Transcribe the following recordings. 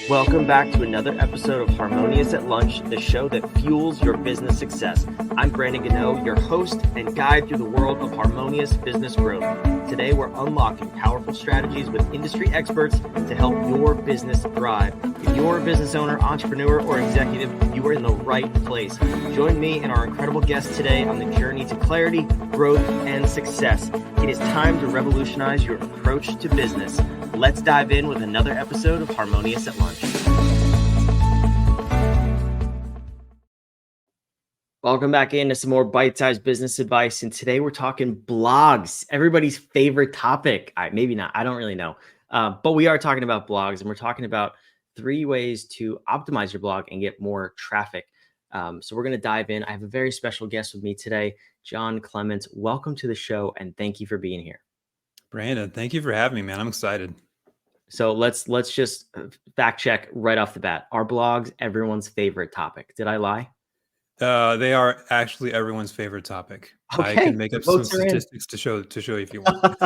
Welcome back to another episode of Harmonious at Lunch, the show that fuels your business success. I'm Brandon Gano, your host and guide through the world of harmonious business growth. Today, we're unlocking powerful strategies with industry experts to help your business thrive. If you're a business owner, entrepreneur, or executive, you are in the right place. Join me and our incredible guests today on the journey to clarity, growth, and success. It is time to revolutionize your approach to business. Let's dive in with another episode of Harmonious at Lunch. Welcome back into some more bite-sized business advice. And today we're talking blogs, everybody's favorite topic. Maybe not, I don't really know. But we are talking about blogs, and we're talking about 3 ways to optimize your blog and get more traffic. So we're going to dive in. I have a very special guest with me today, John Clemence. Welcome to the show, and thank you for being here. Brandon, thank you for having me, man. I'm excited. So let's just fact check right off the bat. Are blogs everyone's favorite topic? Did I lie? They are actually everyone's favorite topic. Okay. I can make up some statistics to show you if you want.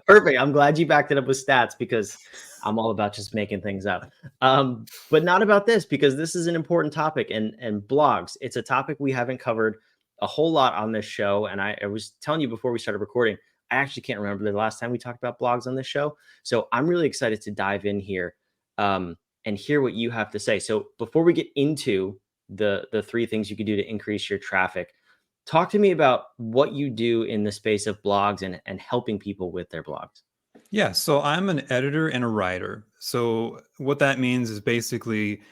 Perfect. I'm glad you backed it up with stats because I'm all about just making things up. But not about this, because this is an important topic, and blogs. It's a topic we haven't covered a whole lot on this show. And I was telling you before we started recording, I actually can't remember the last time we talked about blogs on this show. So I'm really excited to dive in here and hear what you have to say. So before we get into the 3 things you could do to increase your traffic, talk to me about what you do in the space of blogs and helping people with their blogs. Yeah, so I'm an editor and a writer. So what that means is basically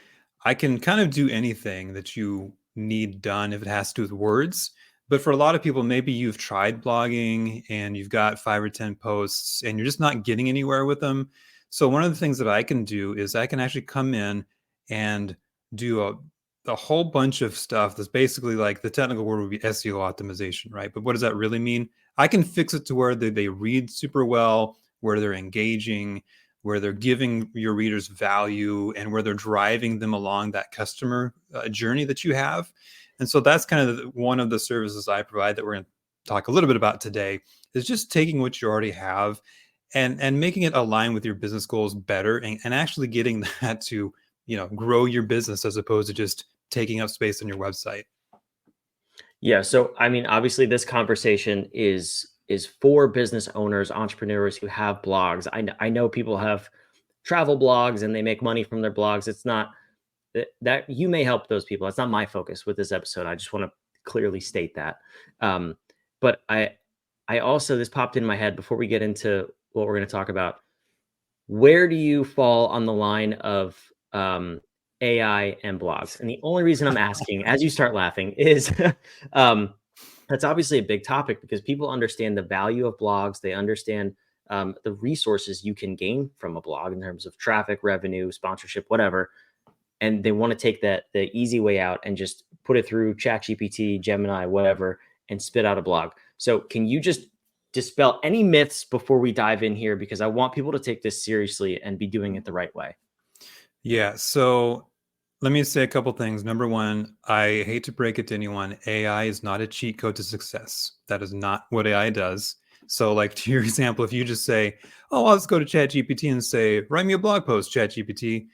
I can kind of do anything that you need done if it has to do with words. But for a lot of people, maybe you've tried blogging and you've got 5 or 10 posts and you're just not getting anywhere with them. So one of the things that I can do is I can actually come in and do a whole bunch of stuff that's basically, like, the technical word would be SEO optimization, right? But what does that really mean? I can fix it to where they read super well, where they're engaging, where they're giving your readers value, and where they're driving them along that customer journey that you have. And so that's kind of one of the services I provide that we're going to talk a little bit about today, is just taking what you already have and making it align with your business goals better, and actually getting that to, grow your business as opposed to just taking up space on your website. Yeah. So, I mean, obviously this conversation is for business owners, entrepreneurs who have blogs. I know people have travel blogs and they make money from their blogs. It's not that you may help those people. That's not my focus with this episode. I just want to clearly state that. But I also, this popped in my head before we get into what we're going to talk about. Where do you fall on the line of AI and blogs? And the only reason I'm asking, as you start laughing, is that's obviously a big topic because people understand the value of blogs. They understand the resources you can gain from a blog in terms of traffic, revenue, sponsorship, whatever. And they want to take the easy way out and just put it through ChatGPT, Gemini, whatever, and spit out a blog. So can you just dispel any myths before we dive in here? Because I want people to take this seriously and be doing it the right way. Yeah. So let me say a couple things. Number one, I hate to break it to anyone. AI is not a cheat code to success. That is not what AI does. So, like, to your example, if you just say, oh, let's go to ChatGPT and say, write me a blog post, ChatGPT,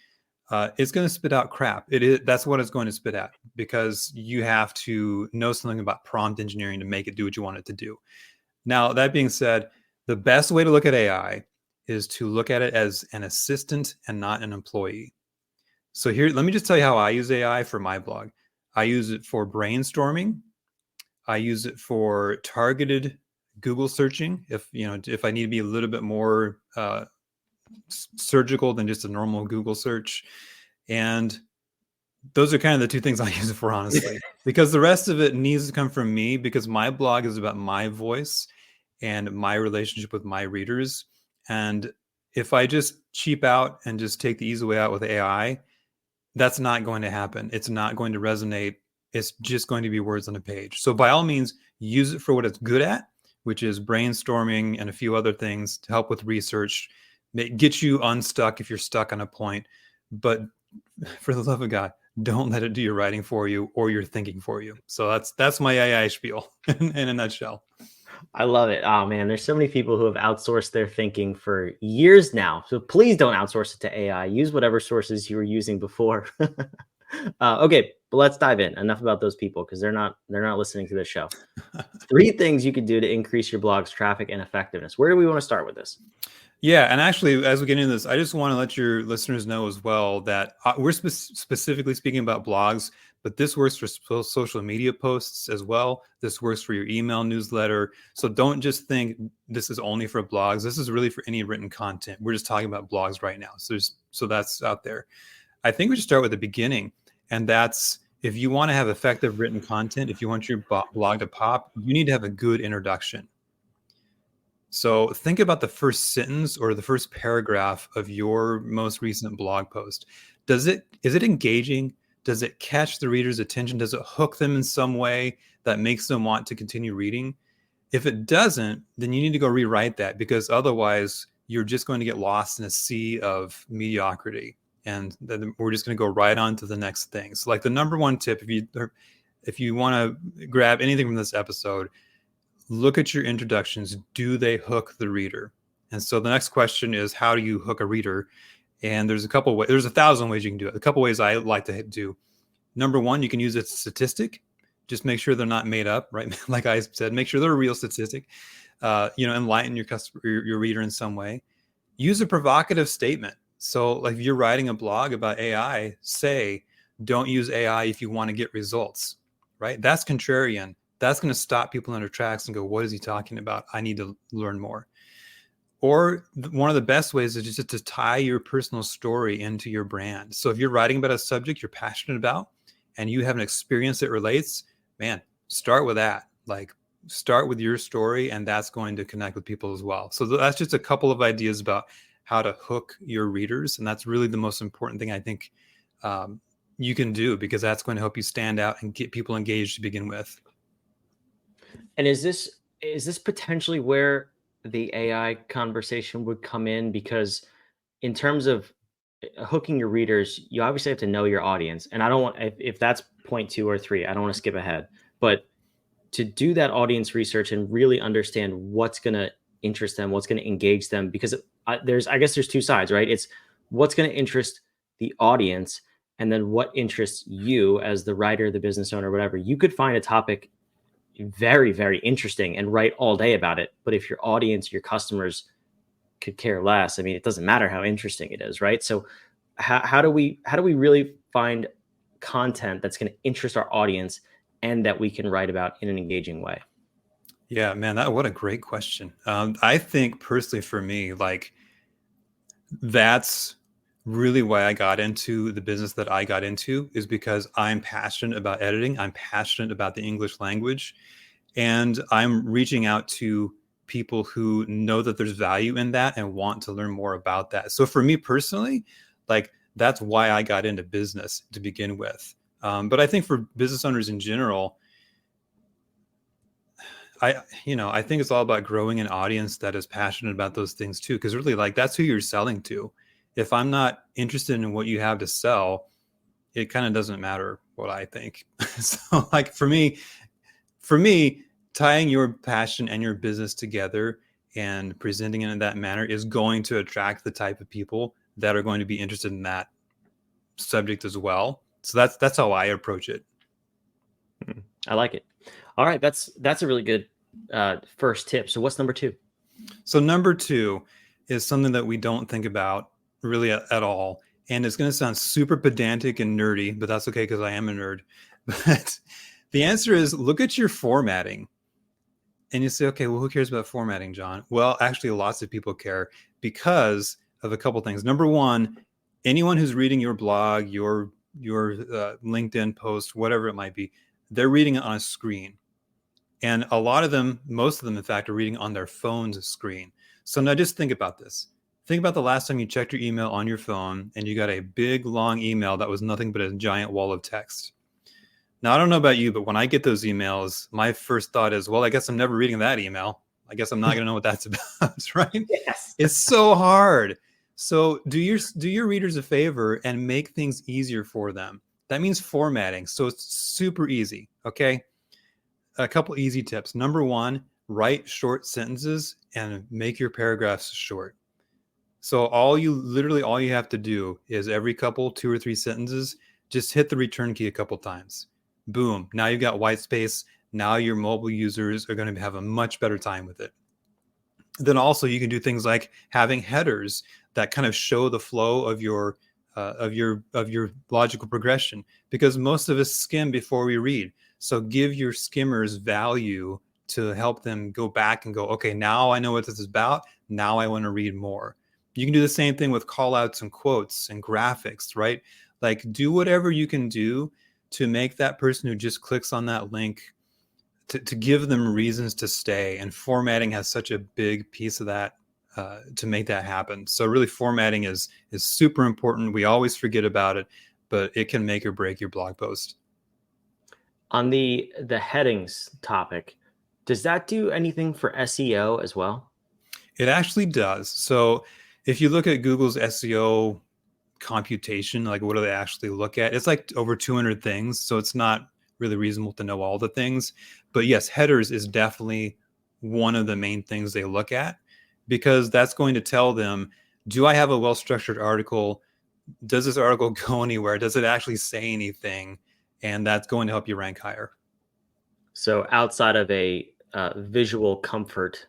it's going to spit out crap. That's what it's going to spit out, because you have to know something about prompt engineering to make it do what you want it to do. Now, that being said, the best way to look at AI is to look at it as an assistant and not an employee. So here, let me just tell you how I use AI for my blog. I use it for brainstorming. I use it for targeted Google searching. If I need to be a little bit more surgical than just a normal Google search. And those are kind of the 2 things I use it for, honestly, because the rest of it needs to come from me, because my blog is about my voice and my relationship with my readers. And if I just cheap out and just take the easy way out with AI, that's not going to happen. It's not going to resonate. It's just going to be words on a page. So by all means, use it for what it's good at, which is brainstorming and a few other things to help with research, get you unstuck if you're stuck on a point. But for the love of God, don't let it do your writing for you or your thinking for you. So that's my AI spiel in a nutshell. I love it. Oh man, there's so many people who have outsourced their thinking for years now. So please don't outsource it to AI. Use whatever sources you were using before. Okay, but let's dive in. Enough about those people because they're not listening to this show. Three things you could do to increase your blog's traffic and effectiveness. Where do we want to start with this? Yeah, and actually, as we get into this, I just want to let your listeners know as well that we're specifically speaking about blogs, but this works for social media posts as well. This works for your email newsletter. So don't just think this is only for blogs. This is really for any written content. We're just talking about blogs right now. So that's out there. I think we should start with the beginning, and that's if you want to have effective written content, if you want your blog to pop, you need to have a good introduction. So think about the first sentence or the first paragraph of your most recent blog post. Is it engaging? Does it catch the reader's attention? Does it hook them in some way that makes them want to continue reading? If it doesn't, then you need to go rewrite that, because otherwise you're just going to get lost in a sea of mediocrity. And then we're just going to go right on to the next thing. So like the number one tip, if you want to grab anything from this episode, look at your introductions. Do they hook the reader? And so the next question is, how do you hook a reader? And there's a couple ways. There's 1,000 ways you can do it. A couple ways I like to do. Number one, you can use a statistic. Just make sure they're not made up, right? Like I said, make sure they're a real statistic. Enlighten your customer, your reader in some way. Use a provocative statement. So like if you're writing a blog about AI, say, don't use AI if you want to get results, right? That's contrarian. That's going to stop people in their tracks and go, what is he talking about? I need to learn more. Or one of the best ways is just to tie your personal story into your brand. So if you're writing about a subject you're passionate about and you have an experience that relates, man, start with that. Like start with your story, and that's going to connect with people as well. So that's just a couple of ideas about how to hook your readers. And that's really the most important thing I think you can do, because that's going to help you stand out and get people engaged to begin with. And is this potentially where the AI conversation would come in? Because in terms of hooking your readers, you obviously have to know your audience. And I don't want if that's point two or three, I don't want to skip ahead. But to do that audience research and really understand what's going to interest them, what's going to engage them, because I guess there's two sides, right? It's what's going to interest the audience, and then what interests you as the writer, the business owner, whatever. You could find a topic very, very interesting and write all day about it. But if your audience, your customers could care less, I mean, it doesn't matter how interesting it is, right? So how do we really find content that's going to interest our audience and that we can write about in an engaging way? Yeah, man, what a great question. I think personally for me, like that's really why I got into the business that I got into, is because I'm passionate about editing. I'm passionate about the English language, and I'm reaching out to people who know that there's value in that and want to learn more about that. So for me personally, like that's why I got into business to begin with. But I think for business owners in general, I think it's all about growing an audience that is passionate about those things too, because really, like that's who you're selling to. If I'm not interested in what you have to sell, it kind of doesn't matter what I think. So, like for me, tying your passion and your business together and presenting it in that manner is going to attract the type of people that are going to be interested in that subject as well. So that's how I approach it. I like it. All right, that's a really good first tip. So what's number two? So number two is something that we don't think about really at all. And it's going to sound super pedantic and nerdy, but that's okay because I am a nerd. But the answer is look at your formatting. And you say, okay, well, who cares about formatting, John? Well, actually, lots of people care because of a couple things. Number one, anyone who's reading your blog, your LinkedIn post, whatever it might be, they're reading it on a screen. And a lot of them, most of them, in fact, are reading on their phone's screen. So now just think about this. Think about the last time you checked your email on your phone and you got a big, long email that was nothing but a giant wall of text. Now, I don't know about you, but when I get those emails, my first thought is, well, I guess I'm never reading that email. I guess I'm not going to know what that's about, right? Yes. It's so hard. So do your readers a favor and make things easier for them. That means formatting. So it's super easy, okay? A couple easy tips. Number one, write short sentences and make your paragraphs short. So literally all you have to do is every couple, 2 or 3 sentences, just hit the return key a couple times. Boom. Now you've got white space. Now your mobile users are going to have a much better time with it. Then also you can do things like having headers that kind of show the flow of your logical progression, because most of us skim before we read. So give your skimmers value to help them go back and go, okay, now I know what this is about. Now I want to read more. You can do the same thing with call outs and quotes and graphics, right? Like do whatever you can do to make that person who just clicks on that link, to give them reasons to stay. And formatting has such a big piece of that, to make that happen. So really formatting is super important. We always forget about it, but it can make or break your blog post. On the headings topic, does that do anything for SEO as well? It actually does. So if you look at Google's SEO computation, like what do they actually look at? It's like over 200 things. So it's not really reasonable to know all the things. But yes, headers is definitely one of the main things they look at, because that's going to tell them, do I have a well-structured article? Does this article go anywhere? Does it actually say anything? And that's going to help you rank higher. So outside of a visual comfort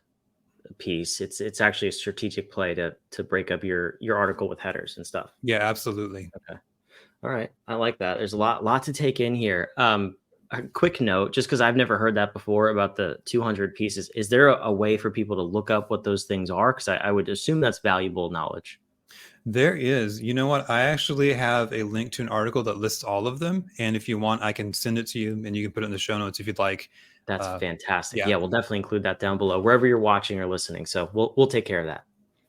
piece, it's actually a strategic play to break up your article with headers and stuff. Yeah, absolutely. Okay. All right. I like that. There's a lot to take in here. A quick note, just because I've never heard that before about the 200 pieces. Is there a way for people to look up what those things are? Because I would assume that's valuable knowledge. There is. You know what? I actually have a link to an article that lists all of them. And if you want, I can send it to you and you can put it in the show notes if you'd like. That's Uh, fantastic. yeah. Yeah, we'll definitely include that down below wherever you're watching or listening. So we'll take care of that.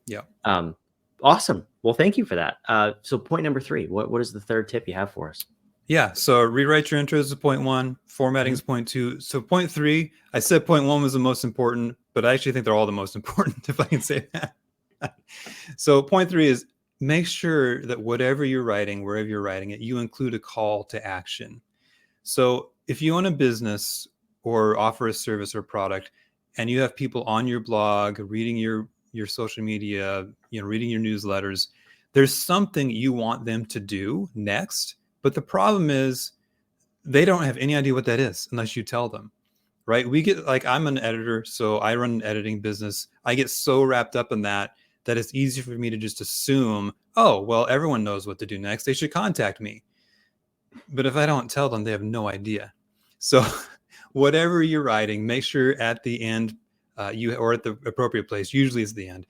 Yeah. Um, awesome. Well, thank you for that. So point number 3. What is the third tip you have for us? Yeah. So rewrite your intros is point 1, formatting Mhm. is point 2. So point 3, I said point 1 was the most important, but I actually think they're all the most important, if I can say that. So point 3 is make sure that whatever you're writing, wherever you're writing it, you include a call to action. So if you own a business or offer a service or product and you have people on your blog reading your social media, reading your newsletters, there's something you want them to do next. But the problem is they don't have any idea what that is unless you tell them, right? We get, like, I'm an editor, so I run an editing business. I get so wrapped up in that it's easy for me to just assume, oh, well, everyone knows what to do next. They should contact me. But if I don't tell them, they have no idea. So whatever you're writing, make sure at the end, or at the appropriate place, usually it's the end,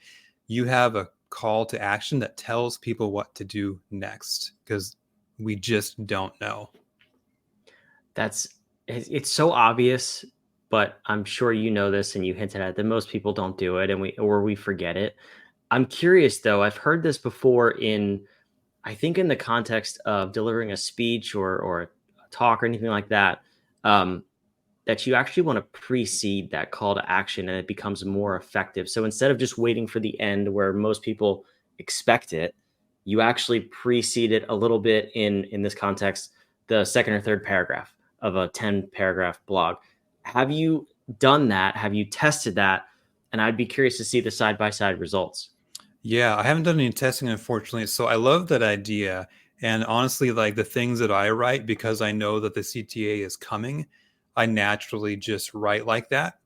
you have a call to action that tells people what to do next, because we just don't know. It's so obvious, but I'm sure you know this and you hinted at it, that most people don't do it and we forget it. I'm curious though. I've heard this before I think in the context of delivering a speech or a talk or anything like that, um, that you actually want to precede that call to action and it becomes more effective. So instead of just waiting for the end where most people expect it, you actually precede it a little bit in this context, the second or third paragraph of a 10 paragraph blog. Have you done that? Have you tested that? And I'd be curious to see the side by side results. Yeah, I haven't done any testing, unfortunately. So I love that idea. And honestly, like the things that I write, because I know that the CTA is coming, I naturally just write like that,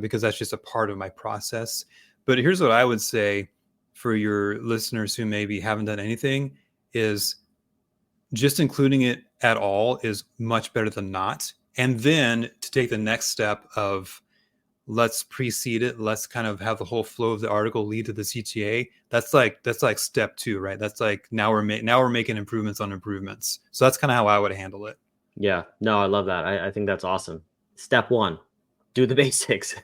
because that's just a part of my process. But here's what I would say for your listeners who maybe haven't done anything is just including it at all is much better than not. And then to take the next step of, let's precede it, let's kind of have the whole flow of the article lead to the CTA. That's like step 2, right? That's like now we're making improvements on improvements. So that's kind of how I would handle it. Yeah, no, I love that. I think that's awesome. Step 1, do the basics,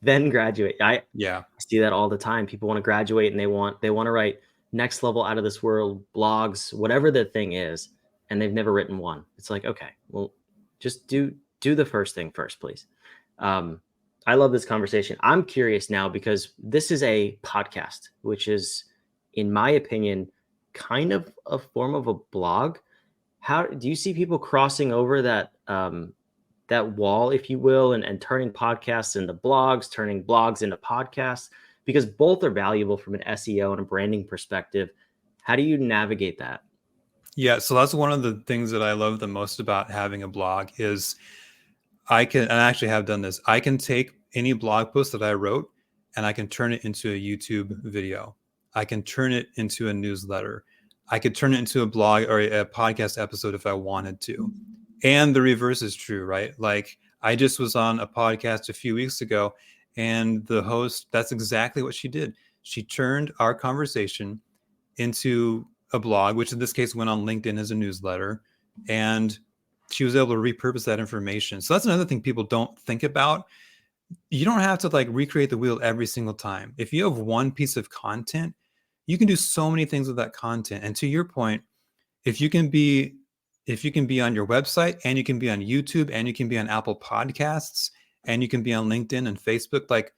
then graduate. I Yeah. see that all the time. People want to graduate and they want to write next level out of this world blogs, whatever the thing is, and they've never written one. It's like, okay, well, just do the first thing first, please. Um, I love this conversation. I'm curious now because this is a podcast, which is, in my opinion, kind of a form of a blog. How do you see people crossing over that that wall, if you will, and turning podcasts into blogs, turning blogs into podcasts, because both are valuable from an SEO and a branding perspective. How do you navigate that? Yeah, so that's one of the things that I love the most about having a blog is I can, and I actually have done this. I can take any blog post that I wrote and I can turn it into a YouTube video. I can turn it into a newsletter. I could turn it into a blog or a podcast episode if I wanted to. And the reverse is true, right? Like I just was on a podcast a few weeks ago and the host, that's exactly what she did. She turned our conversation into a blog, which in this case went on LinkedIn as a newsletter. And she was able to repurpose that information. So that's another thing people don't think about. You don't have to like recreate the wheel every single time. If you have one piece of content, you can do so many things with that content. And to your point, if you can be on your website and you can be on YouTube and you can be on Apple Podcasts and you can be on LinkedIn and Facebook, like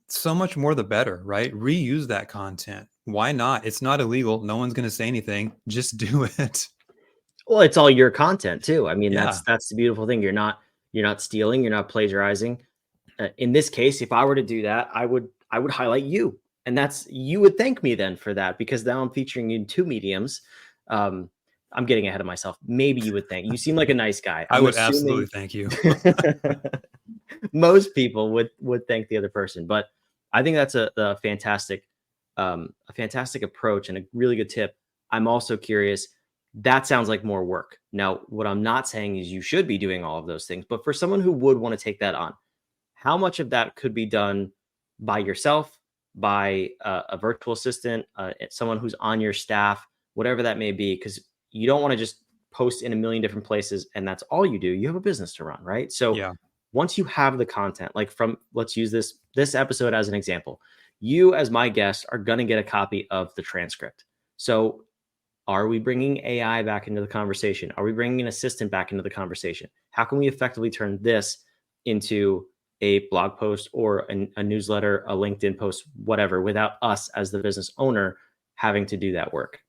so much more the better, right? Reuse that content. Why not? It's not illegal. No one's going to say anything. Just do it. Well, it's all your content too. I mean, Yeah. that's the beautiful thing. You're not stealing, you're not plagiarizing. In this case, if I were to do that, I would highlight you, and that's you would thank me then for that because now I'm featuring you in two mediums. Um, I'm getting ahead of myself. Maybe you would thank. You seem like a nice guy. I I'm would absolutely assuming thank you. most people would thank the other person, but I think that's a fantastic approach and a really good tip. I'm also curious. That sounds like more work. Now, what I'm not saying is you should be doing all of those things, but for someone who would want to take that on, how much of that could be done by yourself, by a virtual assistant, someone who's on your staff, whatever that may be? Because you don't want to just post in a million different places and that's all you do. You have a business to run, right? So Yeah. once you have the content, like from let's use this episode as an example. You as my guest are going to get a copy of the transcript. So are we bringing AI back into the conversation? Are we bringing an assistant back into the conversation? How can we effectively turn this into a blog post or a newsletter, a LinkedIn post, whatever, without us as the business owner having to do that work?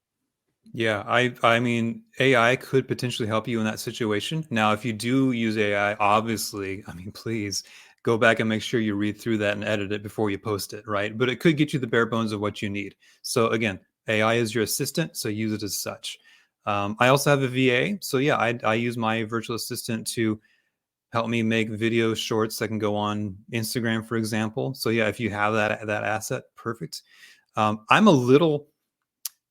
Yeah, I mean AI could potentially help you in that situation. Now, if you do use AI, obviously, I mean, please go back and make sure you read through that and edit it before you post it, right? But it could get you the bare bones of what you need. So again, AI is your assistant, so use it as such. I also have a VA, so yeah, I use my virtual assistant to help me make video shorts that can go on Instagram, for example. So yeah, if you have that asset, perfect. I'm a little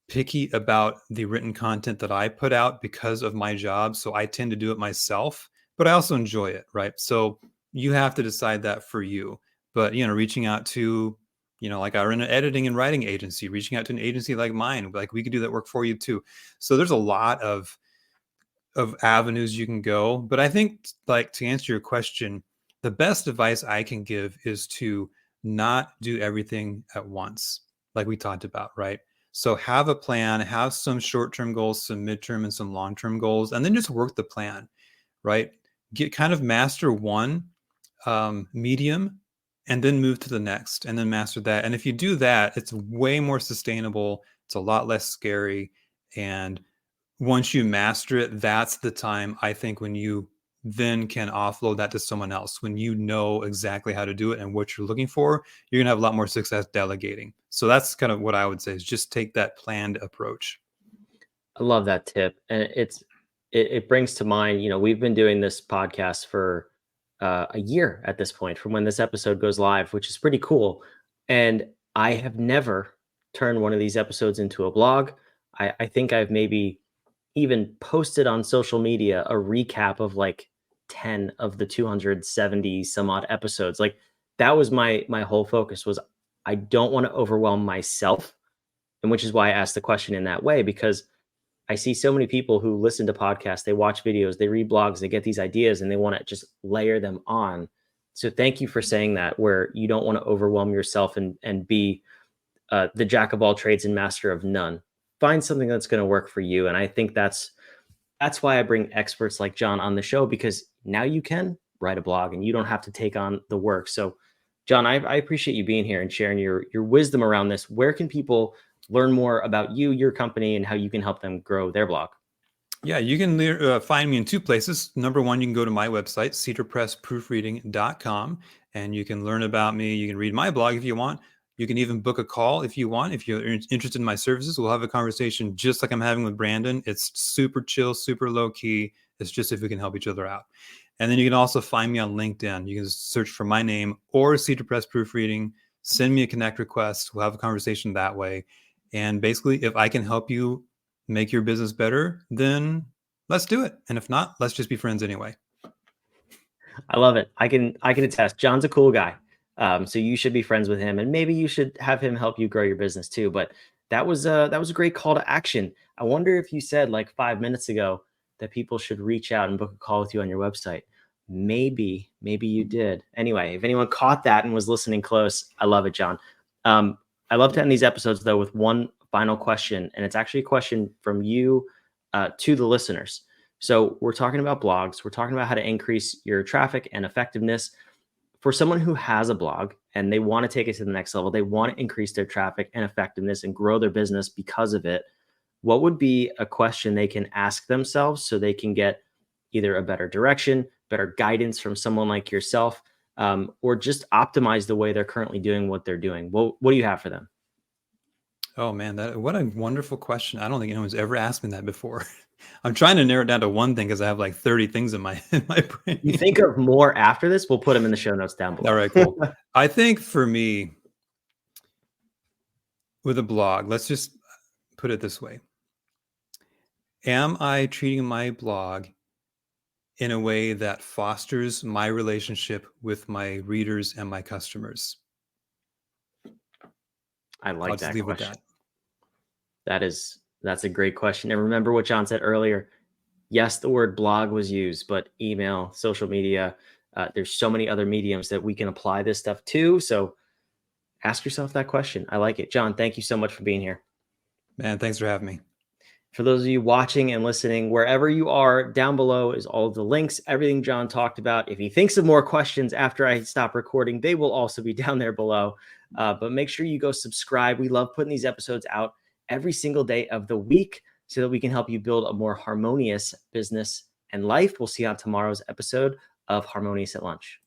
picky about the written content that I put out because of my job. So I tend to do it myself, but I also enjoy it, right? So you have to decide that for you. But, reaching out to, like I run an editing and writing agency, reaching out to an agency like mine, like we could do that work for you too. So there's a lot of avenues you can go. But I think, like, to answer your question, the best advice I can give is to not do everything at once, like we talked about, right? So have a plan, have some short-term goals, some midterm and some long-term goals, and then just work the plan, right? Get kind of master one medium and then move to the next and then master that. And if you do that, it's way more sustainable. It's a lot less scary. And once you master it, that's the time I think when you then can offload that to someone else. When you know exactly how to do it and what you're looking for, you're going to have a lot more success delegating. So that's kind of what I would say is just take that planned approach. I love that tip, and it brings to mind. We've been doing this podcast for a year at this point, from when this episode goes live, which is pretty cool. And I have never turned one of these episodes into a blog. I think I've maybe even posted on social media a recap of like 10 of the 270 some odd episodes. Like that was my whole focus was I don't want to overwhelm myself, and which is why I asked the question in that way, because I see so many people who listen to podcasts, they watch videos, they read blogs, they get these ideas and they want to just layer them on. So thank you for saying that, where you don't want to overwhelm yourself and be the jack of all trades and master of none. Find something that's going to work for you. And I think that's why I bring experts like John on the show, because now you can write a blog and you don't have to take on the work. So, John, I appreciate you being here and sharing your wisdom around this. Where can people learn more about you, your company, and how you can help them grow their blog? Yeah, you can find me in two places. Number one, you can go to my website, cedarpressproofreading.com, and you can learn about me. You can read my blog if you want. You can even book a call if you want. If you're interested in my services, we'll have a conversation just like I'm having with Brandon. It's super chill, super low key. It's just if we can help each other out. And then you can also find me on LinkedIn. You can search for my name or Cedar Press Proofreading. Send me a connect request. We'll have a conversation that way. And basically, if I can help you make your business better, then let's do it. And if not, let's just be friends anyway. I love it. I can attest. John's a cool guy. So you should be friends with him, and maybe you should have him help you grow your business too. But that was a great call to action. I wonder if you said like 5 minutes ago that people should reach out and book a call with you on your website. Maybe you did. Anyway, if anyone caught that and was listening close, I love it, John. I love to end these episodes though with one final question, and it's actually a question from you to the listeners. So we're talking about blogs. We're talking about how to increase your traffic and effectiveness. For someone who has a blog and they want to take it to the next level, they want to increase their traffic and effectiveness and grow their business because of it. What would be a question they can ask themselves so they can get either a better direction, better guidance from someone like yourself, or just optimize the way they're currently doing what they're doing? What do you have for them? Oh man, what a wonderful question. I don't think anyone's ever asked me that before. I'm trying to narrow it down to one thing because I have like 30 things in my in my You brain. think of more after this? We'll put them in the show notes down All below. right, cool. I think for me with a blog, let's just put it this way. Am I treating my blog in a way that fosters my relationship with my readers and my customers? I I'll like just that leave with question. that. That's a great question. And remember what John said earlier. Yes, the word blog was used, but email, social media, there's so many other mediums that we can apply this stuff to. So ask yourself that question. I like it. John, thank you so much for being here. Man, thanks for having me. For those of you watching and listening, wherever you are, down below is all of the links, everything John talked about. If he thinks of more questions after I stop recording, they will also be down there below. But make sure you go subscribe. We love putting these episodes out every single day of the week so that we can help you build a more harmonious business and life. We'll see you on tomorrow's episode of Harmonious at Lunch.